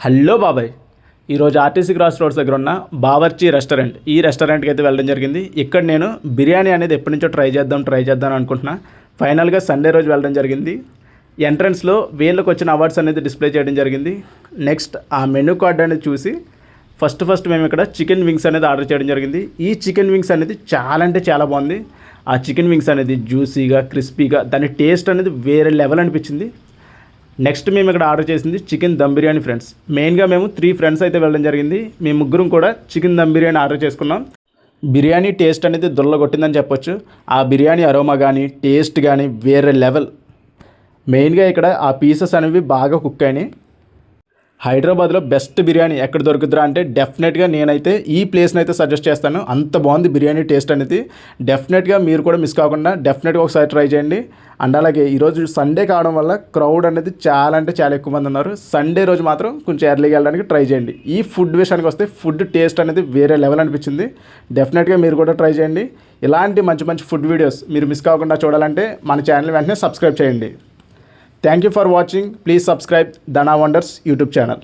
Hello బాబాయ్, ఈరోజు RTC cross roads దగ్గర ఉన్న బావర్చి రెస్టారెంట్, ఈ రెస్టారెంట్కి అయితే వెళ్ళడం జరిగింది. ఇక్కడ నేను బిర్యానీ అనేది ఎప్పటి నుంచో ట్రై చేద్దాం అనుకుంటున్నా. ఫైనల్గా సండే రోజు వెళ్ళడం జరిగింది. ఎంట్రన్స్లో వీళ్ళకి వచ్చిన అవార్డ్స్ అనేది డిస్ప్లే చేయడం జరిగింది. నెక్స్ట్ ఆ మెనూ కార్డ్ అనేది చూసి ఫస్ట్ మేము ఇక్కడ చికెన్ వింగ్స్ అనేది ఆర్డర్ చేయడం జరిగింది. ఈ చికెన్ వింగ్స్ అనేది చాలా అంటే చాలా బాగుంది. ఆ చికెన్ వింగ్స్ అనేది జ్యూసీగా, క్రిస్పీగా, దాని టేస్ట్ అనేది వేరే లెవెల్ అనిపించింది. నెక్స్ట్ మేము ఇక్కడ ఆర్డర్ చేసింది చికెన్ దమ్ బిర్యానీ ఫ్రెండ్స్. మెయిన్గా మేము 3 ఫ్రెండ్స్ అయితే వెళ్ళడం జరిగింది. మేము ముగ్గురం కూడా చికెన్ దమ్ బిర్యానీ ఆర్డర్ చేసుకున్నాం. బిర్యానీ టేస్ట్ అనేది దుల్లగొట్టిందని చెప్పొచ్చు. ఆ బిర్యానీ అరోమా కానీ టేస్ట్ కానీ వేరే లెవెల్. మెయిన్గా ఇక్కడ ఆ పీసెస్ అనేవి బాగా కుక్ అయినాయి. హైదరాబాద్లో బెస్ట్ బిర్యానీ ఎక్కడ దొరుకుతుందా అంటే డెఫినెట్గా నేనైతే ఈ ప్లేస్ని అయితే సజెస్ట్ చేస్తాను. అంత బాగుంది బిర్యానీ టేస్ట్ అనేది. డెఫినెట్గా మీరు కూడా మిస్ కాకుండా డెఫినెట్గా ఒకసారి ట్రై చేయండి. అండ్ అలాగే ఈరోజు సండే కావడం వల్ల క్రౌడ్ అనేది చాలా అంటే చాలా ఎక్కువ మంది ఉన్నారు. సండే రోజు మాత్రం కొంచెం ఎర్లీగా వెళ్ళడానికి ట్రై చేయండి. ఈ ఫుడ్ విషయానికి వస్తే ఫుడ్ టేస్ట్ అనేది వేరే లెవెల్ అనిపించింది. డెఫినెట్గా మీరు కూడా ట్రై చేయండి. ఇలాంటి మంచి మంచి ఫుడ్ వీడియోస్ మీరు మిస్ కాకుండా చూడాలంటే మన ఛానల్ వెంటనే సబ్స్క్రైబ్ చేయండి. Thank you for watching. Please subscribe Dana Wonders YouTube channel.